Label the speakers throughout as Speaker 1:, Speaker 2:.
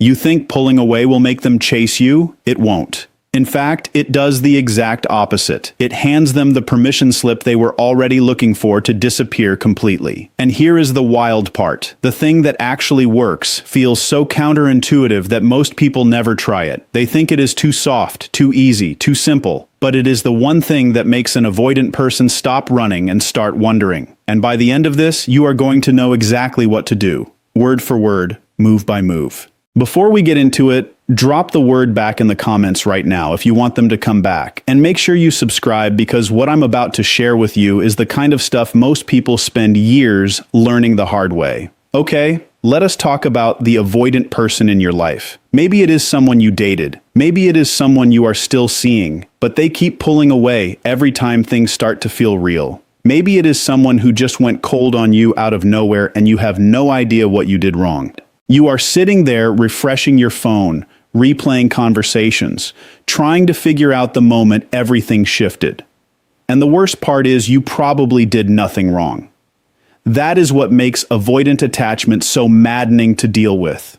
Speaker 1: You think pulling away will make them chase you? It won't. In fact, it does the exact opposite. It hands them the permission slip they were already looking for to disappear completely. And here is the wild part. The thing that actually works feels so counterintuitive that most people never try it. They think it is too soft, too easy, too simple. But it is the one thing that makes an avoidant person stop running and start wondering. And by the end of this, you are going to know exactly what to do. Word for word, move by move. Before we get into it, drop the word back in the comments right now if you want them to come back. And make sure you subscribe because what I'm about to share with you is the kind of stuff most people spend years learning the hard way. Okay, let us talk about the avoidant person in your life. Maybe it is someone you dated. Maybe it is someone you are still seeing, but they keep pulling away every time things start to feel real. Maybe it is someone who just went cold on you out of nowhere and you have no idea what you did wrong. You are sitting there refreshing your phone, replaying conversations, trying to figure out the moment everything shifted. And the worst part is you probably did nothing wrong. That is what makes avoidant attachment so maddening to deal with.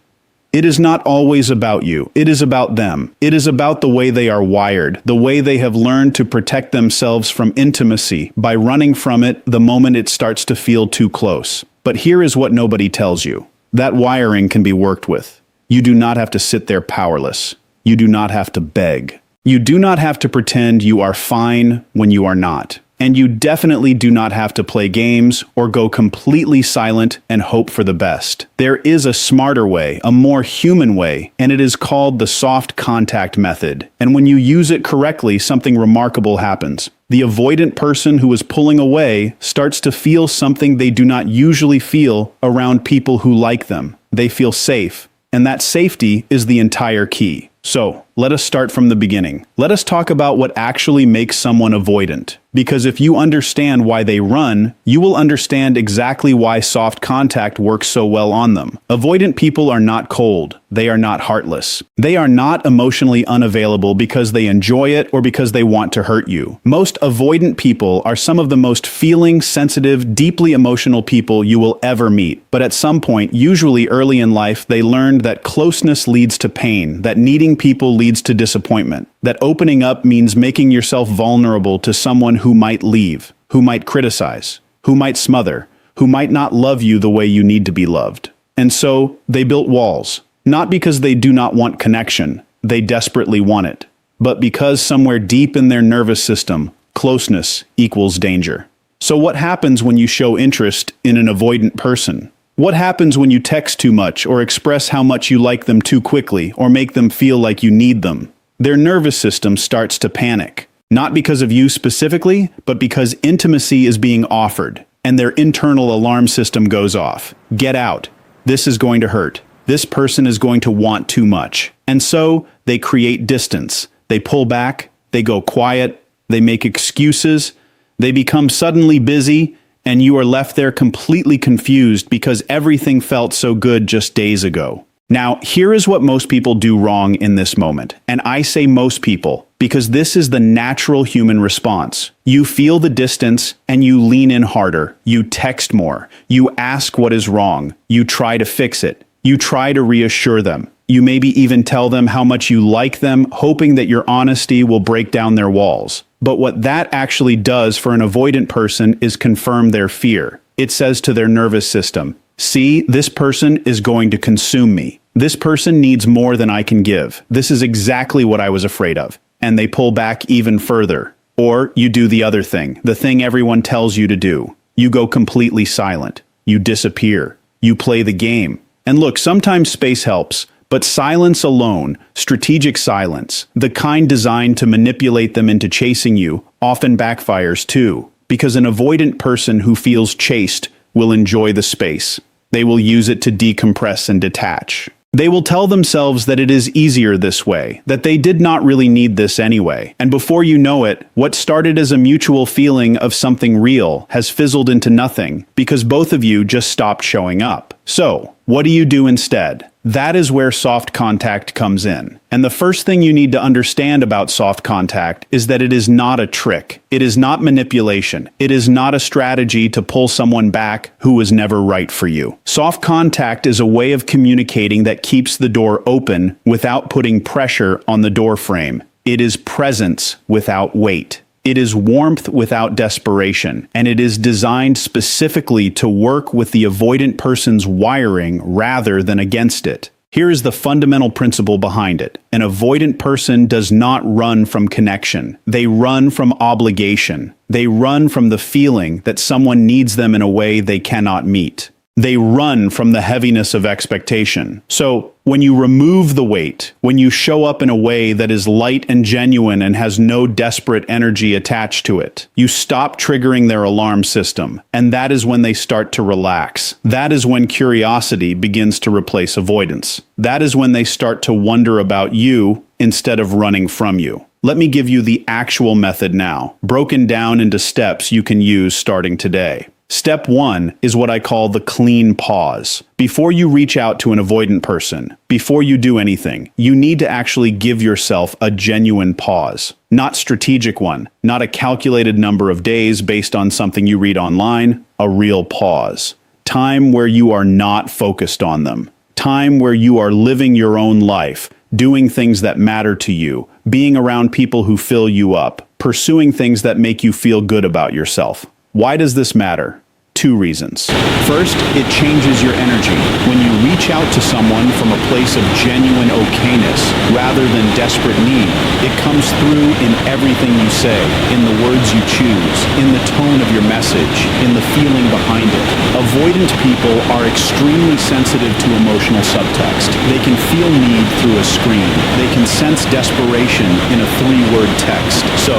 Speaker 1: It is not always about you. It is about them. It is about the way they are wired, the way they have learned to protect themselves from intimacy by running from it the moment it starts to feel too close. But here is what nobody tells you. That wiring can be worked with. You do not have to sit there powerless. You do not have to beg. You do not have to pretend you are fine when you are not. And you definitely do not have to play games or go completely silent and hope for the best. There is a smarter way, a more human way, and it is called the soft contact method. And when you use it correctly, something remarkable happens. The avoidant person who is pulling away starts to feel something they do not usually feel around people who like them. They feel safe, and that safety is the entire key. So, let us start from the beginning. Let us talk about what actually makes someone avoidant. Because if you understand why they run, you will understand exactly why soft contact works so well on them. Avoidant people are not cold. They are not heartless. They are not emotionally unavailable because they enjoy it or because they want to hurt you. Most avoidant people are some of the most feeling, sensitive, deeply emotional people you will ever meet. But at some point, usually early in life, they learned that closeness leads to pain, that needing people leads to disappointment, that opening up means making yourself vulnerable to someone who might leave, who might criticize, who might smother, who might not love you the way you need to be loved. And so they built walls, not because they do not want connection, they desperately want it, but because somewhere deep in their nervous system, closeness equals danger. So what happens when you show interest in an avoidant person? What happens when you text too much or express how much you like them too quickly or make them feel like you need them? Their nervous system starts to panic. Not because of you specifically, but because intimacy is being offered, and their internal alarm system goes off. Get out. This is going to hurt. This person is going to want too much. And so, they create distance. They pull back, they go quiet, they make excuses, they become suddenly busy, and you are left there completely confused because everything felt so good just days ago. Now, here is what most people do wrong in this moment. And I say most people, because this is the natural human response. You feel the distance and you lean in harder. You text more. You ask what is wrong. You try to fix it. You try to reassure them. You maybe even tell them how much you like them, hoping that your honesty will break down their walls. But what that actually does for an avoidant person is confirm their fear. It says to their nervous system, see, this person is going to consume me. This person needs more than I can give. This is exactly what I was afraid of. And they pull back even further. Or you do the other thing, the thing everyone tells you to do. You go completely silent. You disappear. You play the game. And look, sometimes space helps, but silence alone, strategic silence, the kind designed to manipulate them into chasing you, often backfires too. Because an avoidant person who feels chased will enjoy the space. They will use it to decompress and detach. They will tell themselves that it is easier this way, that they did not really need this anyway. And before you know it, what started as a mutual feeling of something real has fizzled into nothing because both of you just stopped showing up. So, what do you do instead? That is where soft contact comes in. And the first thing you need to understand about soft contact is that it is not a trick. It is not manipulation. It is not a strategy to pull someone back who was never right for you. Soft contact is a way of communicating that keeps the door open without putting pressure on the door frame. It is presence without weight. It is warmth without desperation, and it is designed specifically to work with the avoidant person's wiring rather than against it. Here is the fundamental principle behind it. An avoidant person does not run from connection. They run from obligation. They run from the feeling that someone needs them in a way they cannot meet. They run from the heaviness of expectation. So, when you remove the weight, when you show up in a way that is light and genuine and has no desperate energy attached to it, you stop triggering their alarm system, and that is when they start to relax. That is when curiosity begins to replace avoidance. That is when they start to wonder about you instead of running from you. Let me give you the actual method now, broken down into steps you can use starting today. Step 1 is what I call the clean pause. Before you reach out to an avoidant person, before you do anything, you need to actually give yourself a genuine pause. Not strategic one, not a calculated number of days based on something you read online, a real pause. Time where you are not focused on them. Time where you are living your own life, doing things that matter to you, being around people who fill you up, pursuing things that make you feel good about yourself. Why does this matter? 2 reasons. First, it changes your energy. When you reach out to someone from a place of genuine okayness rather than desperate need, it comes through in everything you say, in the words you choose, in the tone of your message, in the feeling behind it. Avoidant people are extremely sensitive to emotional subtext. They can feel need through a screen. They can sense desperation in a 3-word text. So,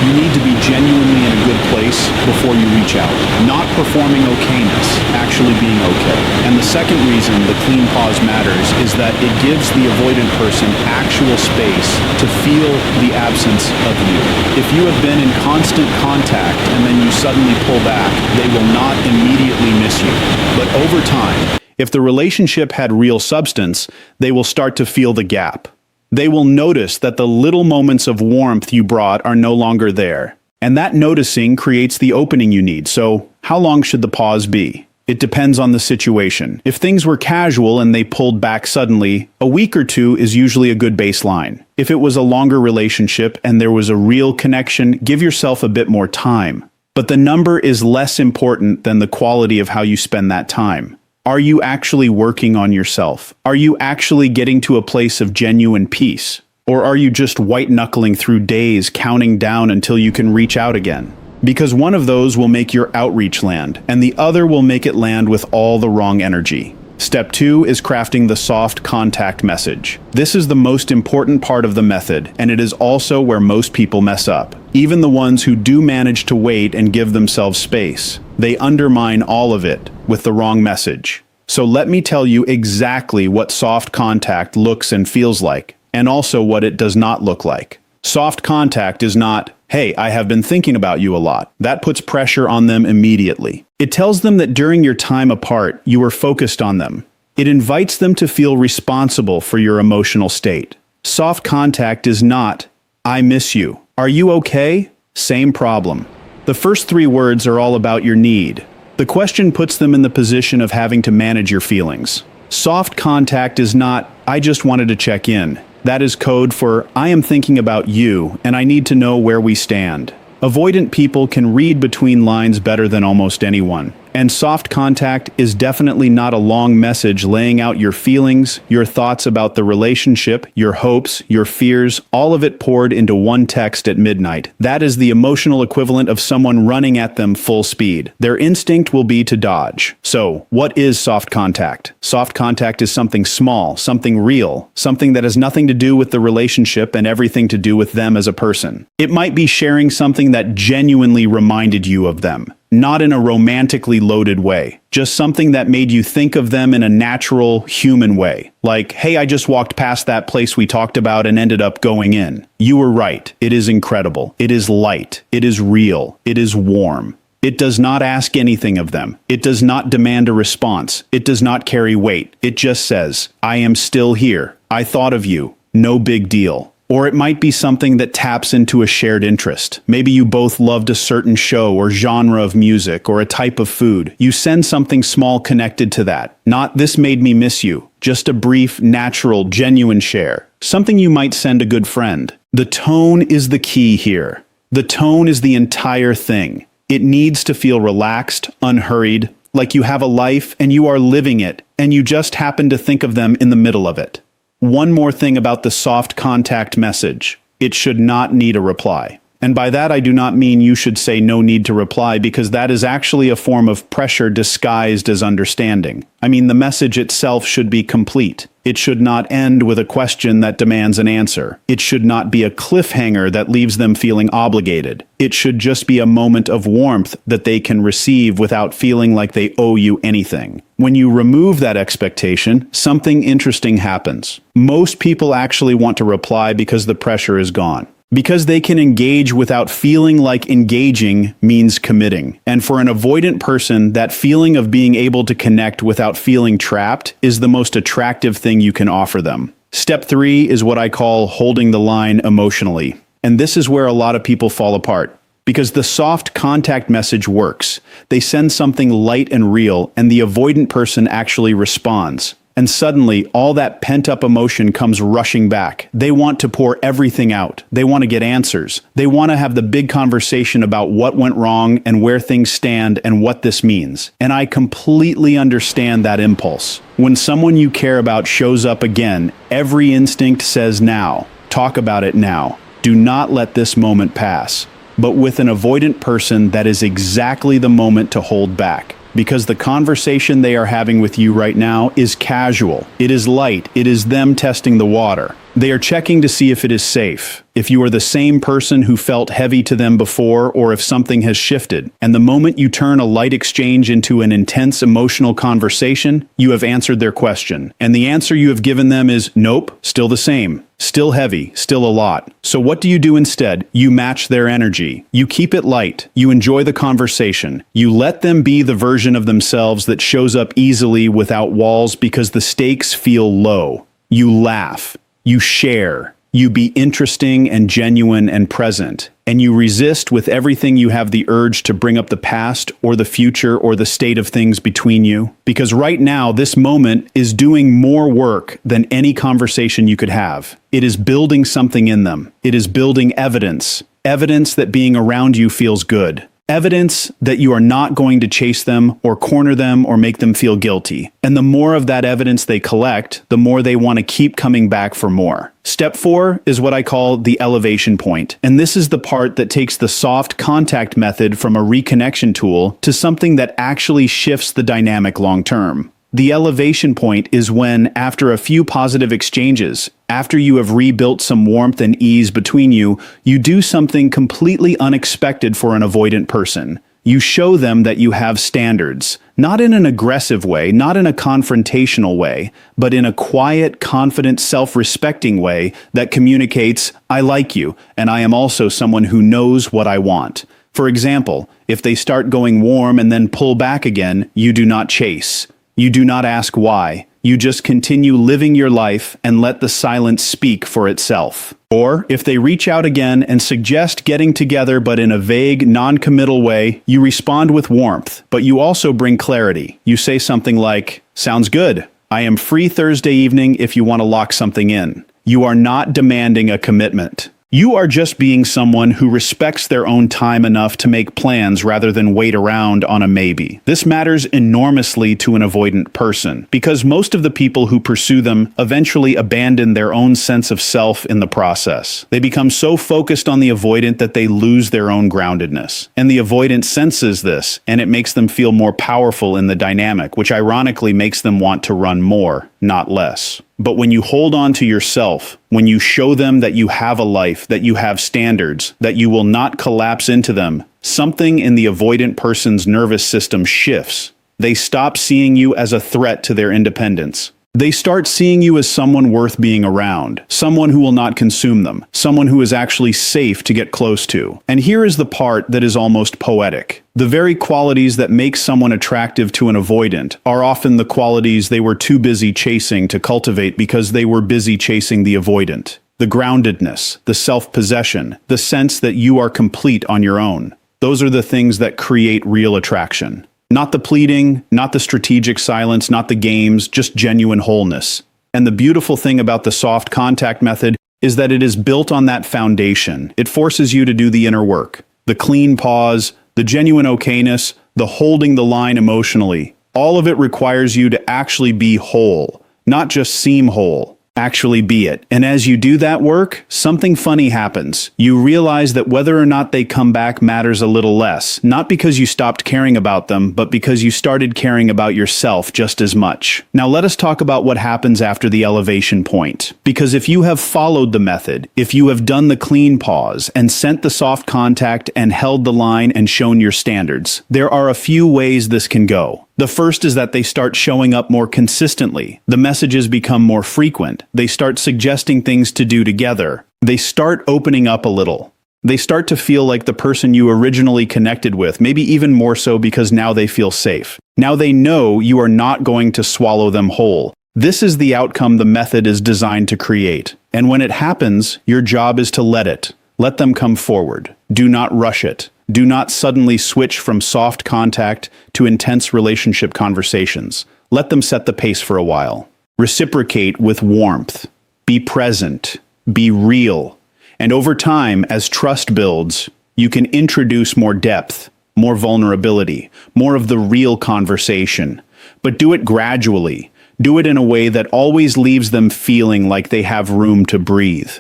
Speaker 1: you need to be genuinely in a good place before you reach out. Not performing okayness, actually being okay. And the second reason the clean pause matters is that it gives the avoidant person actual space to feel the absence of you. If you have been in constant contact and then you suddenly pull back, they will not immediately miss you. But over time, if the relationship had real substance, they will start to feel the gap. They will notice that the little moments of warmth you brought are no longer there. And that noticing creates the opening you need. So, how long should the pause be? It depends on the situation. If things were casual and they pulled back suddenly, a week or 2 is usually a good baseline. If it was a longer relationship and there was a real connection, give yourself a bit more time. But the number is less important than the quality of how you spend that time. Are you actually working on yourself? Are you actually getting to a place of genuine peace? Or are you just white-knuckling through days, counting down until you can reach out again? Because one of those will make your outreach land, and the other will make it land with all the wrong energy. Step 2 is crafting the soft contact message. This is the most important part of the method, and it is also where most people mess up. Even the ones who do manage to wait and give themselves space. They undermine all of it with the wrong message. So let me tell you exactly what soft contact looks and feels like, and also what it does not look like. Soft contact is not, "Hey, I have been thinking about you a lot." That puts pressure on them immediately. It tells them that during your time apart, you were focused on them. It invites them to feel responsible for your emotional state. Soft contact is not, "I miss you. Are you okay?" Same problem. The first 3 words are all about your need. The question puts them in the position of having to manage your feelings. Soft contact is not, "I just wanted to check in." That is code for, "I am thinking about you, and I need to know where we stand." Avoidant people can read between lines better than almost anyone. And soft contact is definitely not a long message laying out your feelings, your thoughts about the relationship, your hopes, your fears, all of it poured into one text at midnight. That is the emotional equivalent of someone running at them full speed. Their instinct will be to dodge. So, what is soft contact? Soft contact is something small, something real, something that has nothing to do with the relationship and everything to do with them as a person. It might be sharing something that genuinely reminded you of them. Not in a romantically loaded way, just something that made you think of them in a natural, human way. Like, "Hey, I just walked past that place we talked about and ended up going in. You were right. It is incredible. It is light. It is real. It is warm." It does not ask anything of them. It does not demand a response. It does not carry weight. It just says, I am still here. I thought of you. No big deal. Or it might be something that taps into a shared interest. Maybe you both loved a certain show or genre of music or a type of food. You send something small connected to that. Not "this made me miss you." Just a brief, natural, genuine share. Something you might send a good friend. The tone is the key here. The tone is the entire thing. It needs to feel relaxed, unhurried, like you have a life and you are living it, and you just happen to think of them in the middle of it. One more thing about the soft contact message. It should not need a reply. And by that I do not mean you should say no need to reply, because that is actually a form of pressure disguised as understanding. I mean, the message itself should be complete. It should not end with a question that demands an answer. It should not be a cliffhanger that leaves them feeling obligated. It should just be a moment of warmth that they can receive without feeling like they owe you anything. When you remove that expectation, something interesting happens. Most people actually want to reply because the pressure is gone. Because they can engage without feeling like engaging means committing. And for an avoidant person, that feeling of being able to connect without feeling trapped is the most attractive thing you can offer them. Step 3 is what I call holding the line emotionally. And this is where a lot of people fall apart. Because the soft contact message works. They send something light and real, and the avoidant person actually responds. And suddenly, all that pent-up emotion comes rushing back. They want to pour everything out. They want to get answers. They want to have the big conversation about what went wrong and where things stand and what this means. And I completely understand that impulse. When someone you care about shows up again, every instinct says now. Talk about it now. Do not let this moment pass. But with an avoidant person, that is exactly the moment to hold back. Because the conversation they are having with you right now is casual. It is light. It is them testing the water. They are checking to see if it is safe, if you are the same person who felt heavy to them before, or if something has shifted. And the moment you turn a light exchange into an intense emotional conversation, you have answered their question. And the answer you have given them is nope, still the same. Still heavy, still a lot. So what do you do instead? You match their energy. You keep it light. You enjoy the conversation. You let them be the version of themselves that shows up easily without walls, because the stakes feel low. You laugh. You share. You be interesting and genuine and present. And you resist with everything you have the urge to bring up the past or the future or the state of things between you. Because right now, this moment is doing more work than any conversation you could have. It is building something in them. It is building evidence. Evidence that being around you feels good. Evidence that you are not going to chase them or corner them or make them feel guilty. And the more of that evidence they collect, the more they want to keep coming back for more. Step 4 is what I call the elevation point. And this is the part that takes the soft contact method from a reconnection tool to something that actually shifts the dynamic long term. The elevation point is when, after a few positive exchanges, after you have rebuilt some warmth and ease between you, you do something completely unexpected for an avoidant person. You show them that you have standards, not in an aggressive way, not in a confrontational way, but in a quiet, confident, self-respecting way that communicates, I like you, and I am also someone who knows what I want. For example, if they start going warm and then pull back again, you do not chase. You do not ask why. You just continue living your life and let the silence speak for itself. Or, if they reach out again and suggest getting together but in a vague, non-committal way, you respond with warmth, but you also bring clarity. You say something like, sounds good. I am free Thursday evening if you want to lock something in. You are not demanding a commitment. You are just being someone who respects their own time enough to make plans rather than wait around on a maybe. This matters enormously to an avoidant person, because most of the people who pursue them eventually abandon their own sense of self in the process. They become so focused on the avoidant that they lose their own groundedness. And the avoidant senses this, and it makes them feel more powerful in the dynamic, which ironically makes them want to run more, not less. But when you hold on to yourself, when you show them that you have a life, that you have standards, that you will not collapse into them, something in the avoidant person's nervous system shifts. They stop seeing you as a threat to their independence. They start seeing you as someone worth being around, someone who will not consume them, someone who is actually safe to get close to. And here is the part that is almost poetic. The very qualities that make someone attractive to an avoidant are often the qualities they were too busy chasing to cultivate because they were busy chasing the avoidant. The groundedness, the self-possession, the sense that you are complete on your own. Those are the things that create real attraction. Not the pleading, not the strategic silence, not the games, just genuine wholeness. And the beautiful thing about the soft contact method is that it is built on that foundation. It forces you to do the inner work. The clean pause, the genuine okayness, the holding the line emotionally. All of it requires you to actually be whole, not just seem whole. Actually be it. And as you do that work, something funny happens. You realize that whether or not they come back matters a little less, not because you stopped caring about them, but because you started caring about yourself just as much. Now let us talk about what happens after the elevation point. Because if you have followed the method, if you have done the clean pause and sent the soft contact and held the line and shown your standards, there are a few ways this can go. The first is that they start showing up more consistently. The messages become more frequent. They start suggesting things to do together. They start opening up a little. They start to feel like the person you originally connected with, maybe even more so because now they feel safe. Now they know you are not going to swallow them whole. This is the outcome the method is designed to create. And when it happens, your job is to let it. Let them come forward. Do not rush it. Do not suddenly switch from soft contact to intense relationship conversations. Let them set the pace for a while. Reciprocate with warmth. Be present. Be real. And over time, as trust builds, you can introduce more depth, more vulnerability, more of the real conversation. But do it gradually. Do it in a way that always leaves them feeling like they have room to breathe.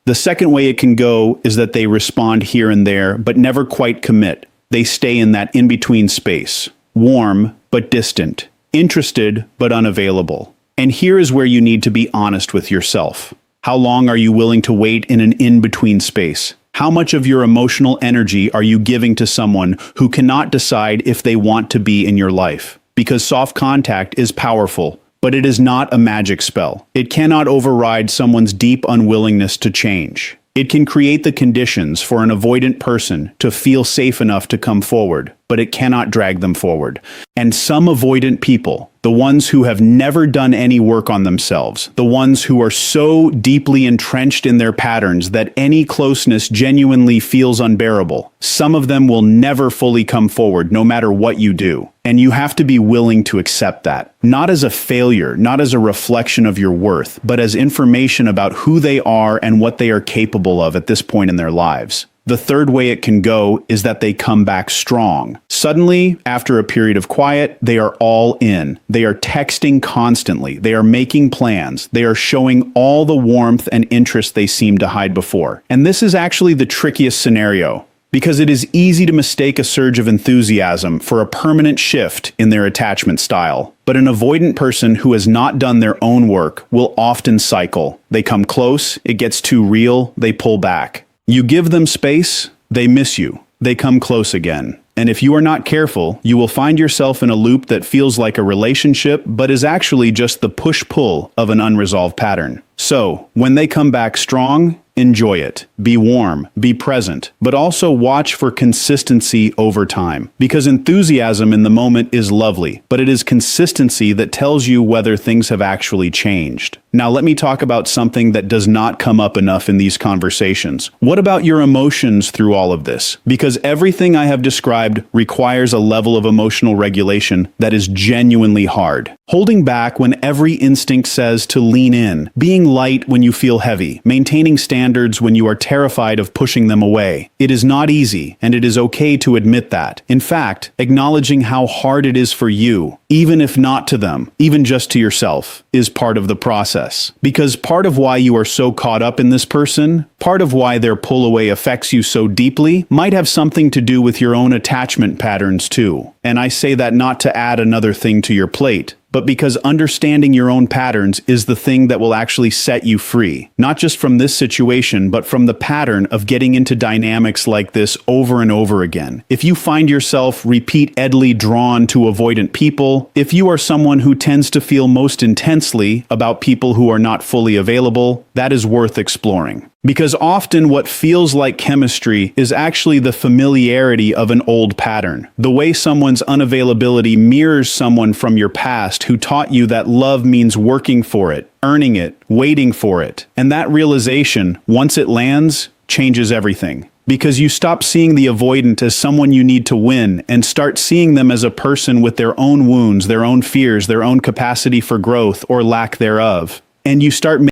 Speaker 1: The second way it can go is that they respond here and there, but never quite commit. They stay in that in-between space. Warm, but distant. Interested, but unavailable. And here is where you need to be honest with yourself. How long are you willing to wait in an in-between space? How much of your emotional energy are you giving to someone who cannot decide if they want to be in your life? Because soft contact is powerful, but it is not a magic spell. It cannot override someone's deep unwillingness to change. It can create the conditions for an avoidant person to feel safe enough to come forward, but it cannot drag them forward. And some avoidant people, the ones who have never done any work on themselves, the ones who are so deeply entrenched in their patterns that any closeness genuinely feels unbearable, some of them will never fully come forward no matter what you do. And you have to be willing to accept that, not as a failure, not as a reflection of your worth, but as information about who they are and what they are capable of at this point in their lives. The third way it can go is that they come back strong. Suddenly, after a period of quiet, they are all in. They are texting constantly. They are making plans. They are showing all the warmth and interest they seemed to hide before. And this is actually the trickiest scenario, because it is easy to mistake a surge of enthusiasm for a permanent shift in their attachment style. But an avoidant person who has not done their own work will often cycle. They come close, it gets too real, they pull back. You give them space, they miss you. They come close again. And if you are not careful, you will find yourself in a loop that feels like a relationship, but is actually just the push-pull of an unresolved pattern. So, when they come back strong, enjoy it. Be warm, be present, but also watch for consistency over time. Because enthusiasm in the moment is lovely, but it is consistency that tells you whether things have actually changed. Now let me talk about something that does not come up enough in these conversations. What about your emotions through all of this? Because everything I have described requires a level of emotional regulation that is genuinely hard. Holding back when every instinct says to lean in, being light when you feel heavy, maintaining standards when you are terrified of pushing them away. It is not easy, and it is okay to admit that. In fact, acknowledging how hard it is for you, even if not to them, even just to yourself, is part of the process. Because part of why you are so caught up in this person, part of why their pull away affects you so deeply, might have something to do with your own attachment patterns too. And I say that not to add another thing to your plate, but because understanding your own patterns is the thing that will actually set you free. Not just from this situation, but from the pattern of getting into dynamics like this over and over again. If you find yourself repeatedly drawn to avoidant people, if you are someone who tends to feel most intensely about people who are not fully available, that is worth exploring. Because often what feels like chemistry is actually the familiarity of an old pattern. The way someone's unavailability mirrors someone from your past who taught you that love means working for it, earning it, waiting for it. And that realization, once it lands, changes everything. Because you stop seeing the avoidant as someone you need to win and start seeing them as a person with their own wounds, their own fears, their own capacity for growth or lack thereof. And you start